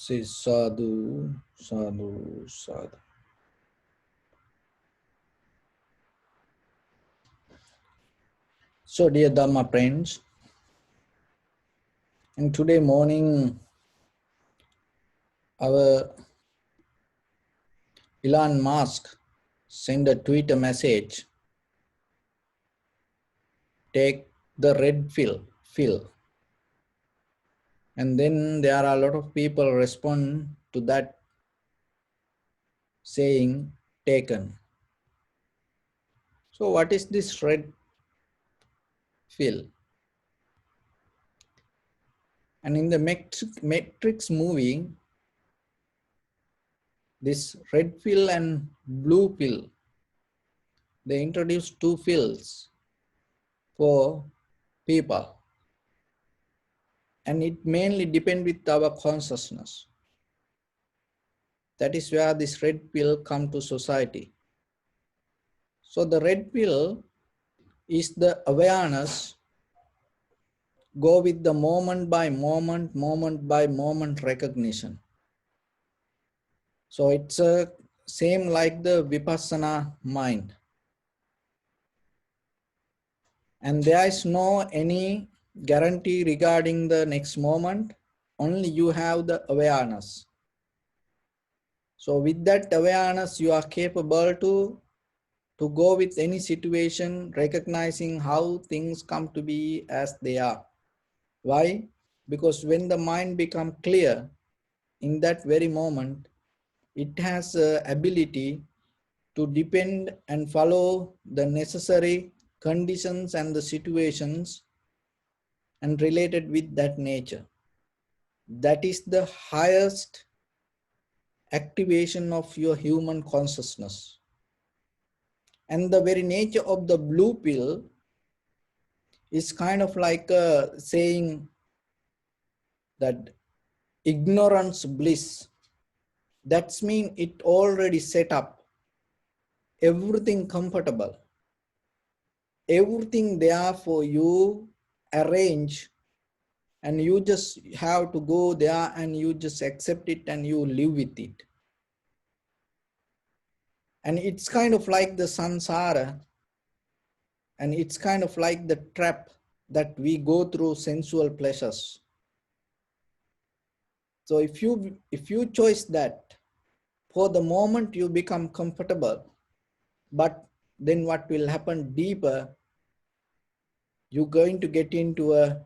Say sadhu, sadhu, sadhu. So, dear Dharma friends, and today morning, our Elon Musk sent a Twitter message, take the red pill. And then there are a lot of people respond to that saying, taken. So what is this red pill? And in the Matrix movie, this red pill and blue pill, they introduced two pills for people. And it mainly depends with our consciousness. That is where this red pill come to society. So the red pill is the awareness, go with the moment by moment recognition. So it's a same like the Vipassana mind. And there is no any guarantee regarding the next moment, only you have the awareness. So with that awareness, you are capable to go with any situation, recognizing how things come to be as they are. Why? Because when the mind becomes clear, in that very moment, it has the ability to depend and follow the necessary conditions and the situations and related with that nature. That is the highest activation of your human consciousness. And the very nature of the blue pill is kind of like saying that ignorance bliss. That's mean it already set up, everything comfortable, everything there for you arrange, and you just have to go there and you just accept it and you live with it. And it's kind of like the samsara, and it's kind of like the trap that we go through sensual pleasures. So if you choose that, for the moment you become comfortable, but then what will happen deeper, you're going to get into a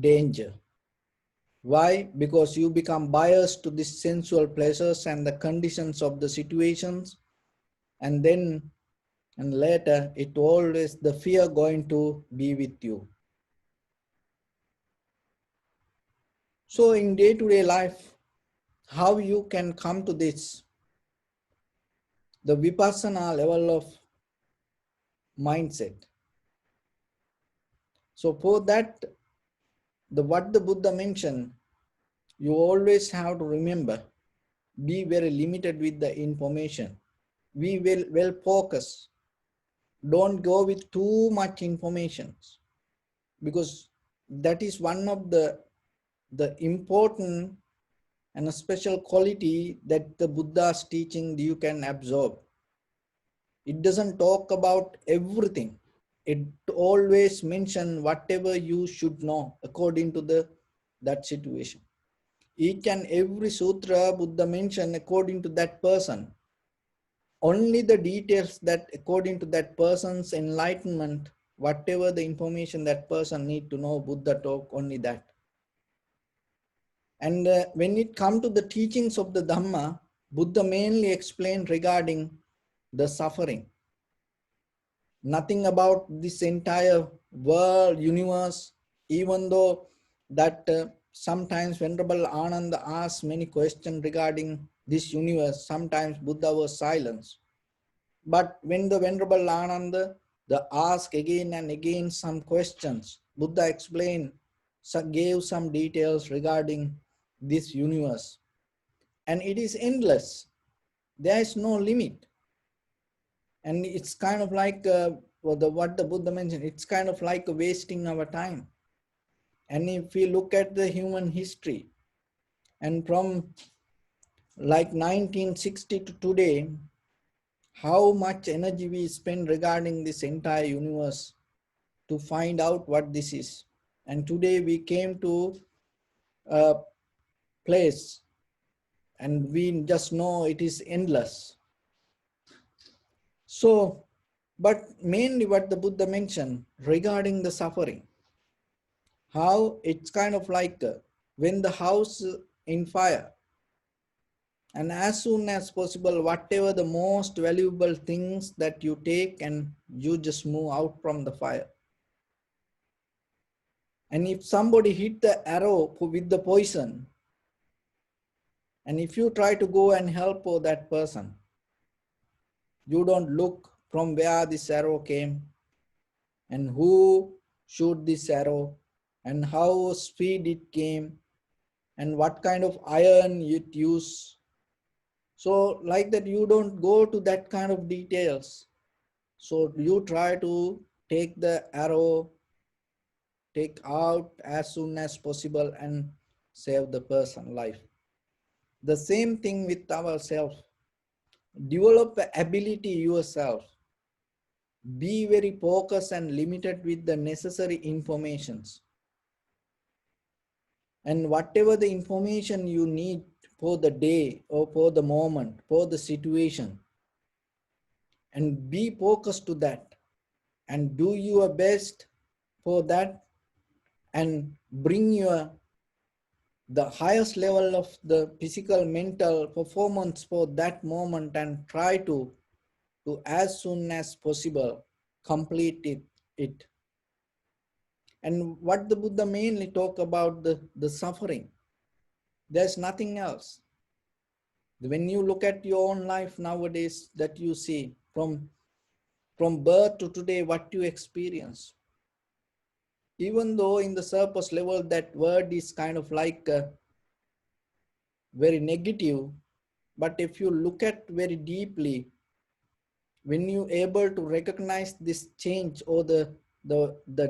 danger. Why? Because you become biased to the sensual pleasures and the conditions of the situations, and then and later it always the fear going to be with you. So in day-to-day life, how you can come to this, the vipassana level of mindset. So for that, what the Buddha mentioned, you always have to remember, be very limited with the information. We will well focus. Don't go with too much information, because that is one of the important and a special quality that the Buddha's teaching you can absorb. It doesn't talk about everything. It always mentions whatever you should know according to that situation. Each and every sutra Buddha mentioned according to that person. Only the details that according to that person's enlightenment, whatever the information that person need to know, Buddha talk only that. And when it comes to the teachings of the Dhamma, Buddha mainly explained regarding the suffering. Nothing about this entire world, universe, even though that sometimes Venerable Ananda asked many questions regarding this universe, sometimes Buddha was silent. But when the Venerable Ananda asked again and again some questions, Buddha explained, gave some details regarding this universe. And it is endless. There is no limit. And it's kind of like what the Buddha mentioned, it's kind of like wasting our time. And if we look at the human history, And from like 1960 to today, how much energy we spend regarding this entire universe to find out what this is. And today we came to a place and we just know it is endless. So, but mainly what the Buddha mentioned regarding the suffering, how it's kind of like when the house in fire, and as soon as possible, whatever the most valuable things that you take and you just move out from the fire. And if somebody hit the arrow with the poison, and if you try to go and help that person, you don't look from where this arrow came and who shoot this arrow and how speed it came and what kind of iron it used. So like that, you don't go to that kind of details. So you try to take the arrow, take out as soon as possible and save the person life. The same thing with ourselves. Develop the ability yourself. Be very focused and limited with the necessary informations. And whatever the information you need for the day or for the moment, for the situation, and be focused to that and do your best for that and bring your the highest level of the physical mental performance for that moment and try to as soon as possible complete it. And what the Buddha mainly talk about the suffering, there's nothing else. When you look at your own life nowadays, that you see from birth to today what you experience, even though in the surface level that word is kind of like very negative, but if you look at very deeply, when you able to recognize this change or the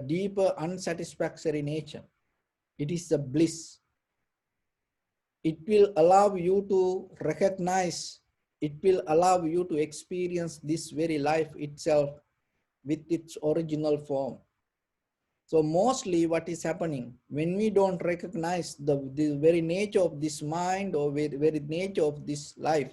deeper unsatisfactory nature, it is a bliss. It will allow you to recognize, it will allow you to experience this very life itself with its original form. So mostly what is happening when we don't recognize the very nature of this mind or very nature of this life,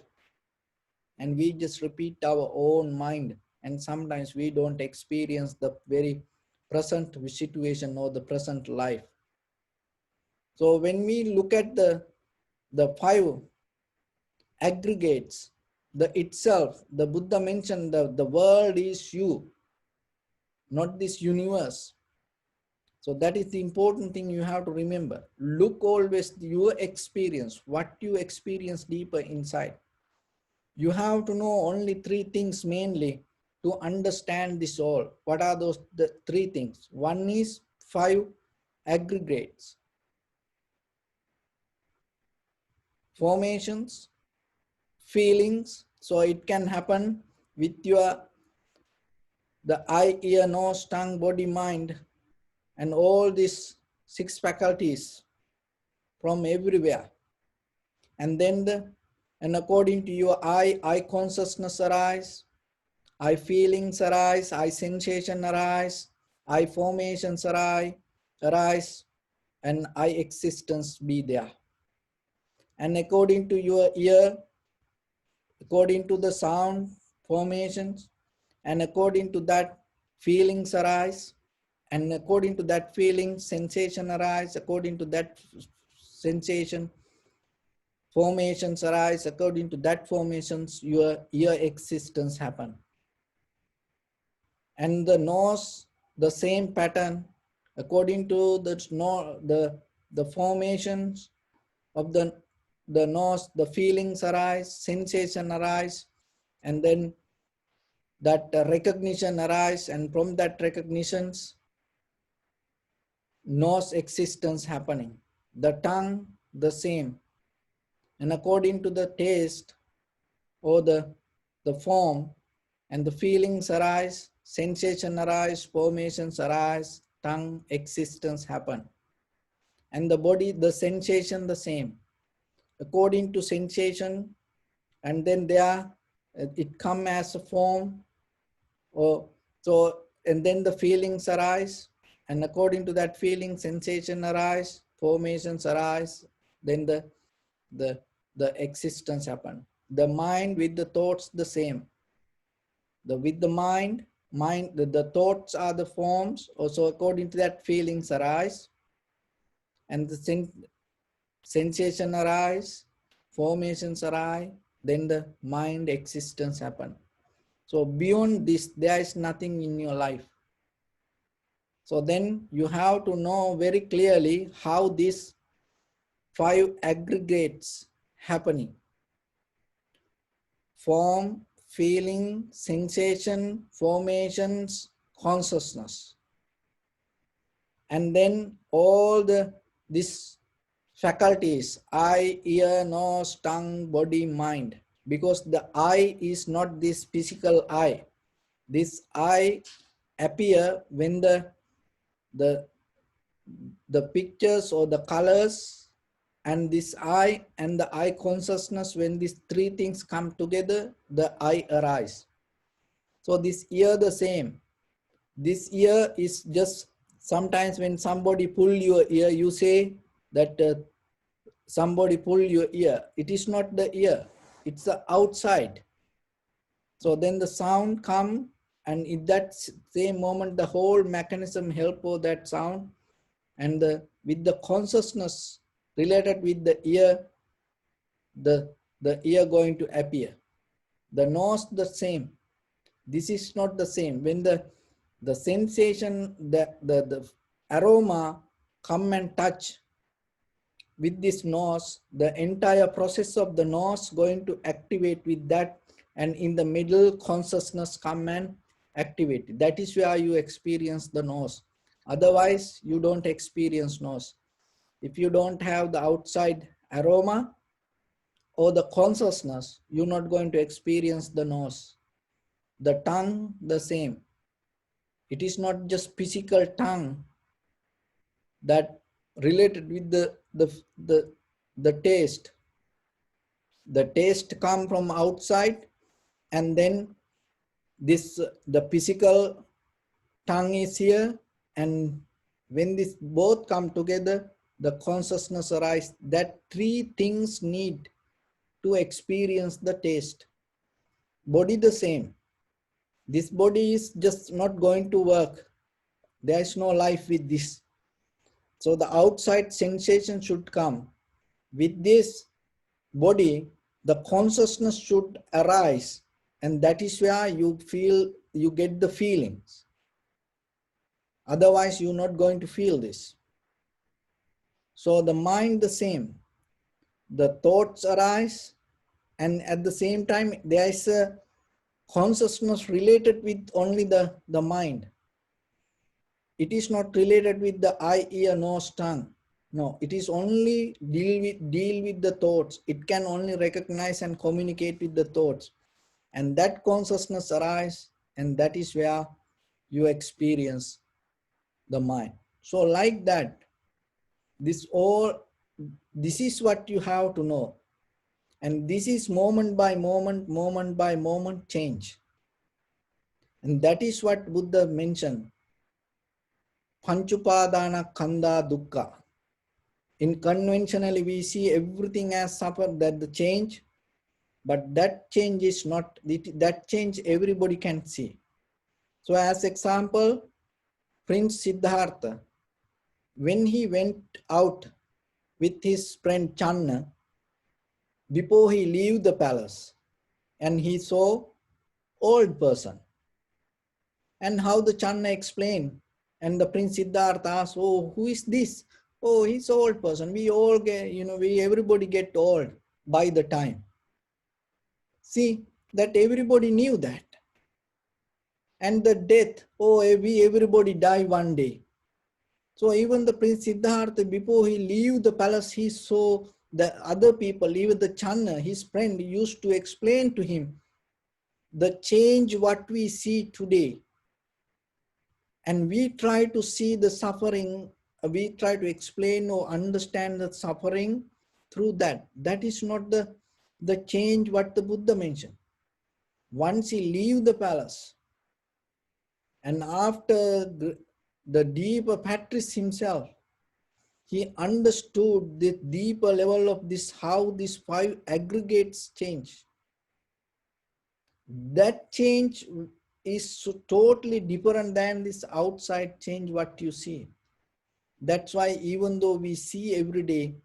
and we just repeat our own mind, and sometimes we don't experience the very present situation or the present life. So when we look at the five aggregates, the itself, the Buddha mentioned the world is you, not this universe. So that is the important thing you have to remember. Look always your experience, what you experience deeper inside. You have to know only three things mainly to understand this all. What are those the three things? One is five aggregates, formations, feelings. So it can happen with your the eye, ear, nose, tongue, body, mind, and all these six faculties from everywhere. And then and according to your eye consciousness arise, eye feelings arise, eye sensation arise, eye formations arise, and eye existence be there. And according to your ear, according to the sound formations, and according to that feelings arise, and according to that feeling sensation arise, according to that sensation formations arise, according to that formations your existence happen. And the nose, the same pattern, according to the formations of the nose, the feelings arise, sensation arise, and then that recognition arise, and from that recognitions nose existence happening. The tongue, the same, and according to the taste or the form, and the feelings arise, sensation arise, formations arise, tongue existence happen. And the body, the sensation the same. according to sensation, and then there it come as a form, or so, and then the feelings arise, and according to that feeling, sensation arise, formations arise, then the the existence happen. The mind with the thoughts the same. The with the mind the thoughts are the forms. Also according to that, feelings arise, and the sensation arise, formations arise, then the mind existence happen. So beyond this, there is nothing in your life. So then you have to know very clearly how these five aggregates happening: form, feeling, sensation, formations, consciousness. And then all these faculties, eye, ear, nose, tongue, body, mind. Because the eye is not this physical eye. This eye appear when the the pictures or the colors and this eye and the eye consciousness, when these three things come together, the eye arise. So this ear the same. This ear is just sometimes when somebody pull your ear, you say that somebody pull your ear. It is not the ear, it's the outside. So then the sound come, and in that same moment, the whole mechanism help for that sound, and with the consciousness related with the ear, the ear going to appear. The nose the same. This is not the same. When the sensation, the aroma come and touch with this nose, the entire process of the nose going to activate with that, and in the middle consciousness come and activate. That is where you experience the nose. Otherwise you don't experience nose. If you don't have the outside aroma or the consciousness, you're not going to experience the nose. The tongue the same. It is not just physical tongue that related with the taste. The taste come from outside, and then this the physical tongue is here, and when this both come together, the consciousness arise. That three things need to experience the taste. Body the same. This body is just not going to work. There is no life with this. So the outside sensation should come. With this body, the consciousness should arise, and that is where you feel, you get the feelings. Otherwise, you're not going to feel this. So the mind the same. The thoughts arise, and at the same time, there is a consciousness related with only the mind. It is not related with the eye, ear, nose, tongue. No, it is only deal with the thoughts. It can only recognize and communicate with the thoughts. And that consciousness arises, and that is where you experience the mind. So like that, this is what you have to know. And this is moment by moment change. And that is what Buddha mentioned. Panchupadana Kanda Dukkha. In conventionally, we see everything as suffer, that the change, but that change is not, that change everybody can see. So as example, Prince Siddhartha, when he went out with his friend Channa, before he leave the palace, and he saw old person, and how the Channa explained, and the Prince Siddhartha asked, oh, who is this? Oh, he's old person. We all get, everybody get old by the time. See, that everybody knew that. And the death, oh, everybody die one day. So even the Prince Siddhartha, before he leave the palace, he saw the other people, even the Channa, his friend, used to explain to him the change what we see today. And we try to see the suffering, we try to explain or understand the suffering through that. That is not the change what the Buddha mentioned. Once he leave the palace, and after the deeper practice himself, he understood the deeper level of this, how these five aggregates change. That change is so totally different than this outside change what you see. That's why even though we see every day,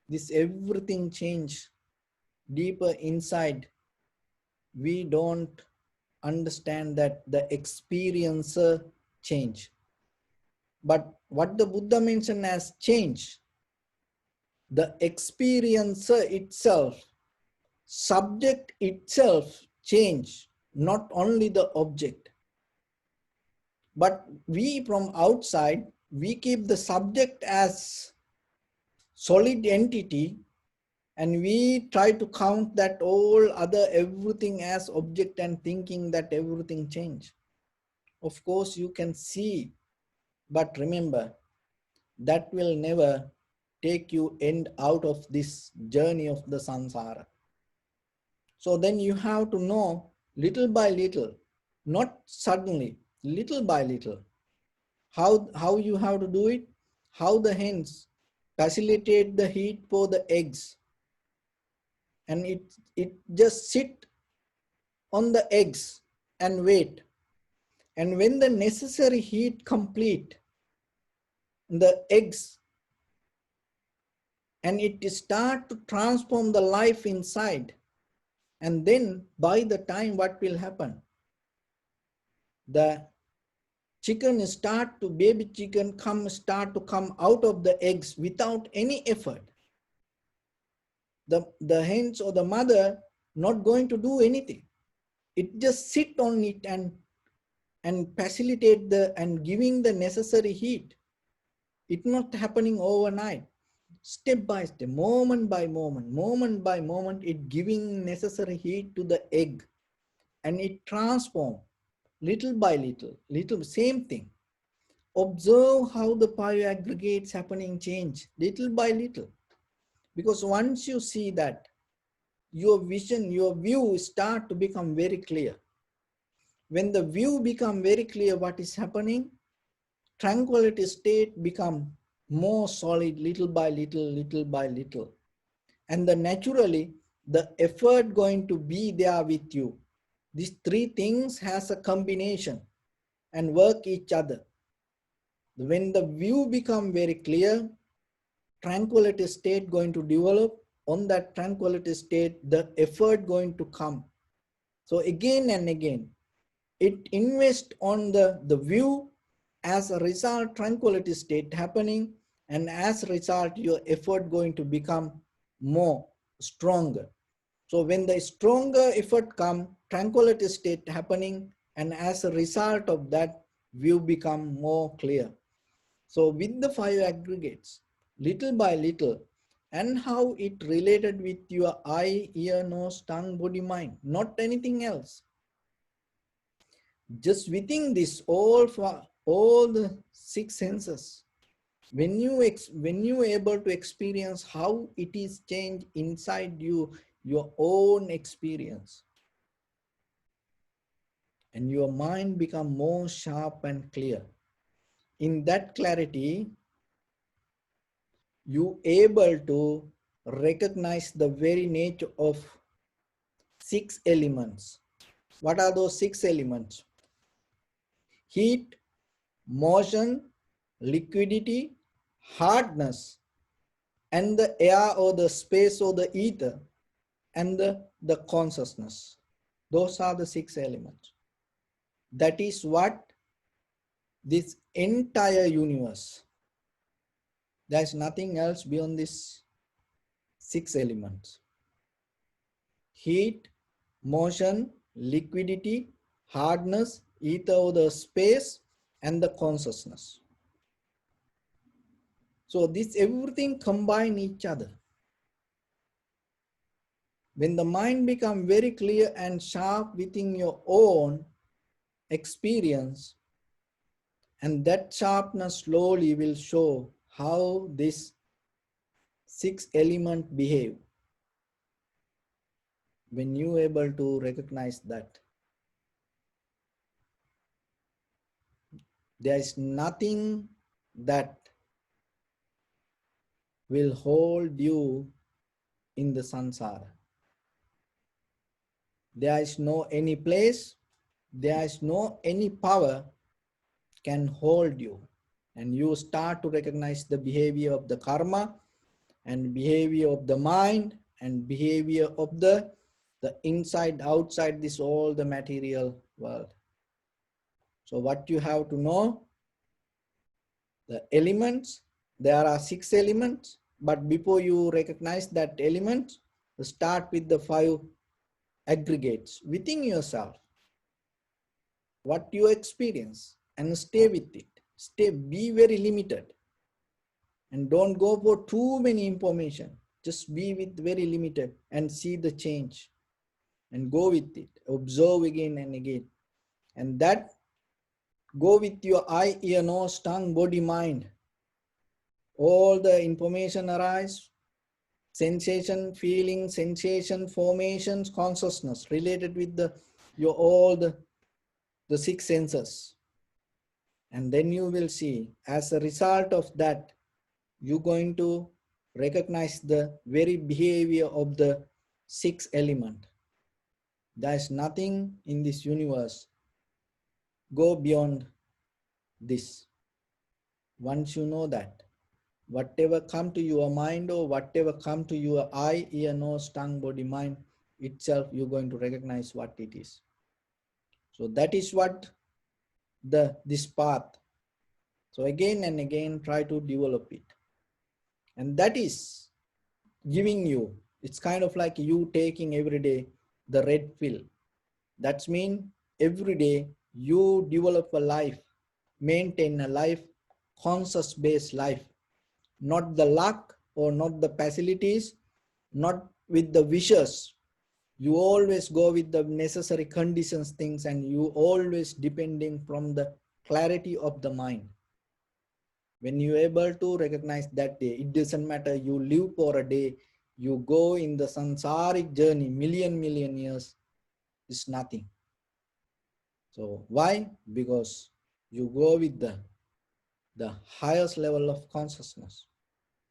this everything change deeper inside, we don't understand that the experiencer change. But what the Buddha mentioned as change, the experiencer itself, subject itself change, not only the object. But we from outside, we keep the subject as solid entity, and we try to count that all other everything as object and thinking that everything change. Of course you can see, but remember, that will never take you end out of this journey of the samsara. So then you have to know little by little, not suddenly, little by little, how you have to do it, how the hens facilitate the heat for the eggs, and it just sit on the eggs and wait. And when the necessary heat complete the eggs, and it start to transform the life inside, and then by the time what will happen, the chicken start to, baby chicken start to come out of the eggs without any effort. The hens or the mother not going to do anything. It just sit on it and facilitate the and giving the necessary heat. It's not happening overnight. Step by step, moment by moment, it giving necessary heat to the egg, and it transform little by little, same thing. Observe how the five aggregates happening change little by little. Because once you see that, your vision, your view start to become very clear. When the view become very clear what is happening, tranquility state become more solid little by little. And then naturally, the effort going to be there with you. These three things has a combination and work each other. When the view become very clear, tranquility state going to develop. On that tranquility state, the effort going to come. So again and again, it invest on the view. As a result, tranquility state happening, and as a result, your effort going to become more stronger. So when the stronger effort come, tranquility state happening, and as a result of that, view become more clear. So with the five aggregates, little by little, and how it related with your eye, ear, nose, tongue, body, mind, not anything else. Just within this, all the six senses, when you able to experience how it is changed inside you, your own experience, and your mind become more sharp and clear. In that clarity, you able to recognize the very nature of six elements. What are those six elements? Heat, motion, liquidity, hardness, and the air or the space or the ether, and the consciousness. Those are the six elements. That is what this entire universe. There's nothing else beyond these six elements. Heat, motion, liquidity, hardness, ether or the space, and the consciousness. So this everything combine each other. When the mind becomes very clear and sharp within your own experience, and that sharpness slowly will show how this six element behave. When you able to recognize that, there is nothing that will hold you in the samsara. There is no any place, there is no any power can hold you. And you start to recognize the behavior of the karma and behavior of the mind and behavior of the inside, outside this all the material world. So what you have to know, the elements, there are six elements, but before you recognize that element, start with the five aggregates within yourself, what you experience, and stay with it. Be very limited, and don't go for too many information. Just be with very limited and see the change and go with it. Observe again and again. And that go with your eye, ear, nose, tongue, body, mind. All the information arise, sensation, feeling, sensation, formations, consciousness related with your all the six senses. And then you will see, as a result of that, you're going to recognize the very behavior of the six element. There's nothing in this universe go beyond this. Once you know that, whatever come to your mind or whatever come to your eye, ear, nose, tongue, body, mind itself, you're going to recognize what it is. So that is what this path. So again and again, try to develop it. And that is giving you, it's kind of like you taking every day the red pill. That's mean every day you develop a life, maintain a life, conscious based life, not the luck or not the facilities, not with the wishes. You always go with the necessary conditions, things, and you always depending from the clarity of the mind. When you're able to recognize that day, it doesn't matter you live for a day, you go in the samsaric journey, million years, is nothing. So why? Because you go with the highest level of consciousness.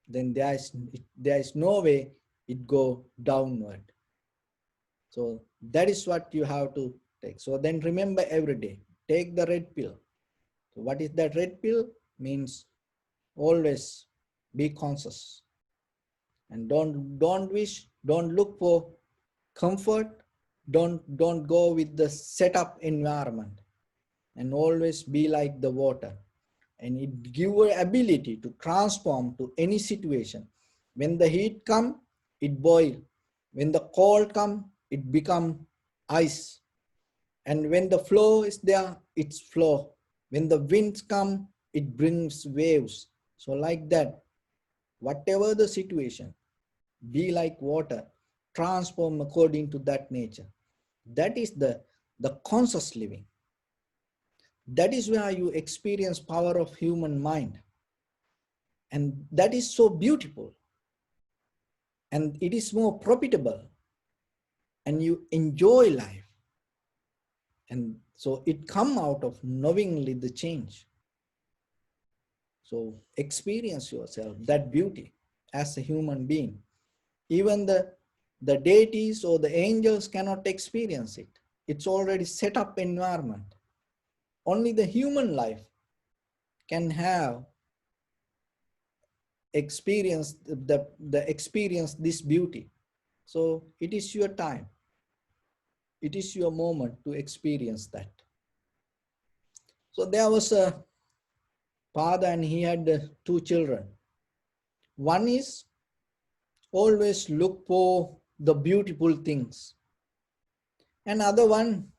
Then there is no way it go downward. So that is what you have to take. So then remember every day, take the red pill. So what is that red pill? Means always be conscious. And don't wish, don't look for comfort, don't go with the setup environment, and always be like the water. And it give you ability to transform to any situation. When the heat come, it boil. When the cold come, it become ice. And when the flow is there, it's flow. When the winds come, it brings waves. So like that, whatever the situation, be like water, transform according to that nature. That is the conscious living. That is where you experience power of human mind. And that is so beautiful. And it is more profitable. And you enjoy life. And so it come out of knowingly the change. So experience yourself, that beauty as a human being. Even the deities or the angels cannot experience it. It's already set up environment. Only the human life can have experience experience this beauty. So it is your time. It is your moment to experience that. So there was a father and he had two children. One is always look for the beautiful things. Another one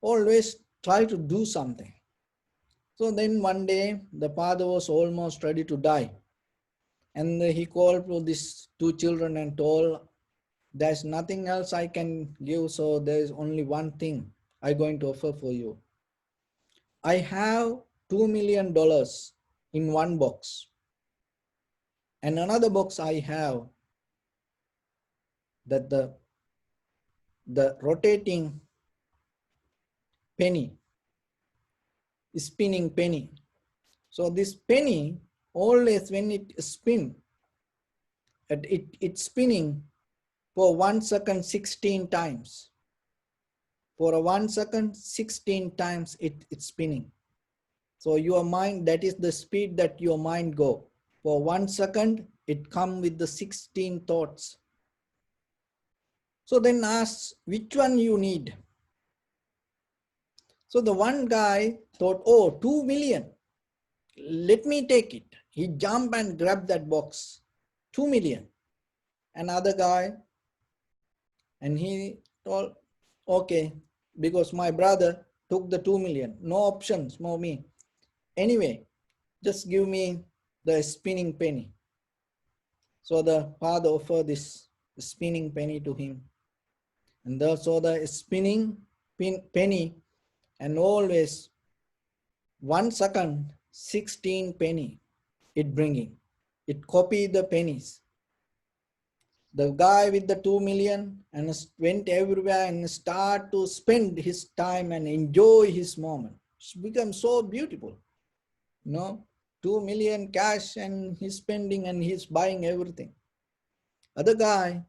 always try to do something. So then one day the father was almost ready to die. And he called to these two children and told, there's nothing else I can give, so there's only one thing I'm going to offer for you. I have $2 million in one box. And another box I have, that the rotating penny, spinning penny. So this penny, always when it spin, it's spinning for 1 second 16 times. For a 1 second 16 times it's spinning. So your mind, that is the speed that your mind go. For 1 second, it come with the 16 thoughts. So then ask which one you need. So the one guy thought, oh, 2 million. Let me take it. He jumped and grabbed that box. 2 million. Another guy, and he told, okay, because my brother took the 2 million. No options for me. Anyway, just give me the spinning penny. So the father offered this spinning penny to him. And so the spinning penny, and always 1 second, 16 penny it bringing. It copy the pennies. The guy with the 2 million and went everywhere and start to spend his time and enjoy his moment. It's become so beautiful. 2 million cash and he's spending and he's buying everything. Other guy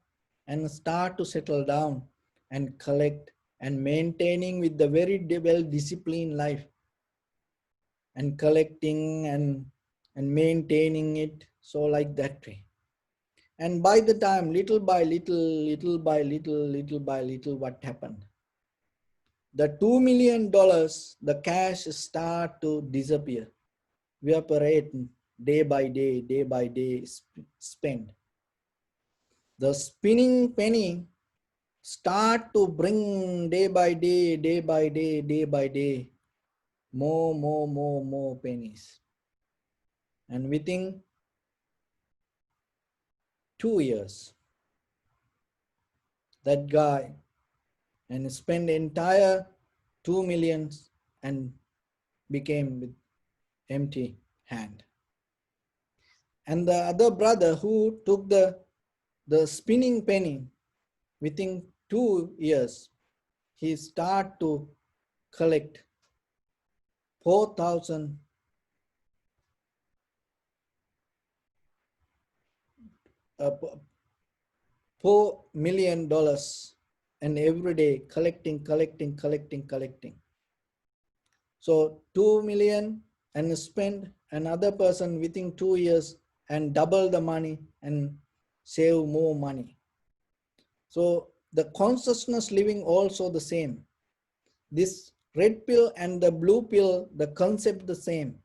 and start to settle down and collect and maintaining with the very well disciplined life and collecting and maintaining it, so like that way. And by the time, little by little, what happened? The $2 million, the cash start to disappear, evaporate day by day, spend. The spinning penny start to bring day by day, more pennies. And within 2 years, that guy and spent entire 2 millions and became with empty hand. And the other brother who took the spinning penny, within 2 years, he start to collect 4,000 $4 million, and every day collecting. So 2 million and spend, another person within 2 years and double the money and save more money. So the consciousness living also the same. This red pill and the blue pill, the concept the same.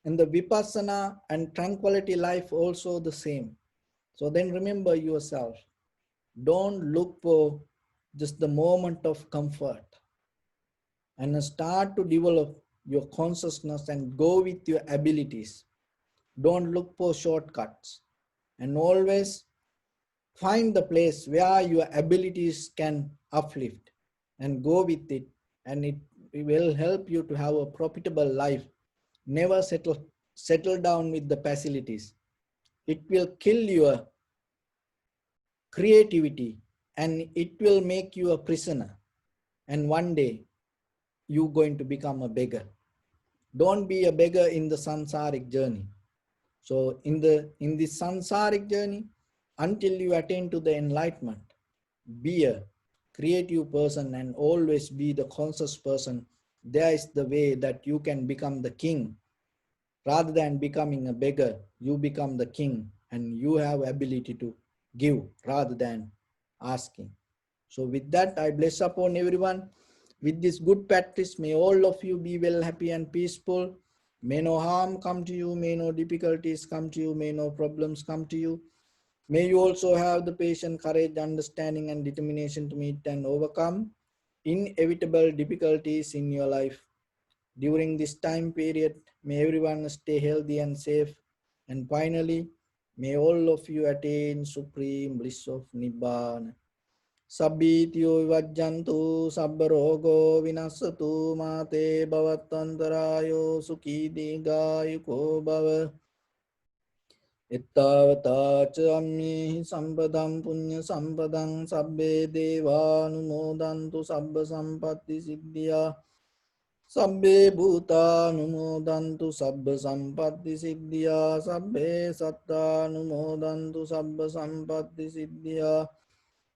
And the vipassana and tranquility life also the same. So then remember yourself. Don't look for just the moment of comfort, and start to develop your consciousness and go with your abilities. Don't look for shortcuts, and always find the place where your abilities can uplift and go with it, and it will help you to have a profitable life. Never settle down with the facilities. It will kill your creativity and it will make you a prisoner. And one day you're going to become a beggar. Don't be a beggar in the sansaric journey. So in this sansaric journey, until you attain to the enlightenment, be a creative person and always be the conscious person. There is the way that you can become the king. Rather than becoming a beggar, you become the king and you have ability to give rather than asking. So with that, I bless upon everyone. With this good practice, may all of you be well, happy and peaceful. May no harm come to you, may no difficulties come to you, may no problems come to you. May you also have the patience, courage, understanding and determination to meet and overcome inevitable difficulties in your life. During this time period, may everyone stay healthy and safe. And finally, may all of you attain supreme bliss of Nibbana. Sabbityo vajjantu sabbarogo vinasatu mate bhavatantarayo sukhi digayuko bhava. එත්තාවතාච අම්මේහි සම්පදම් පුඤ්ඤ සම්පදං සබ්බේ දේවානුමෝදන්තු සබ්බ සම්පත්ති සිද්ධියා සබ්බේ භූතානුමෝදන්තු සබ්බ සම්පත්ති සිද්ධියා සබ්බේ සත්තානුමෝදන්තු සබ්බ සම්පත්ති සිද්ධියා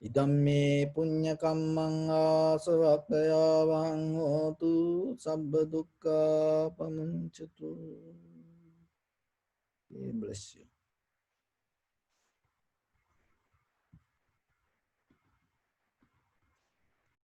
ඉදම්මේ පුඤ්ඤ කම්මං ආසවක්ඛයාවං හෝතු සබ්බ දුක්ඛා පමුංචතු. Bless you.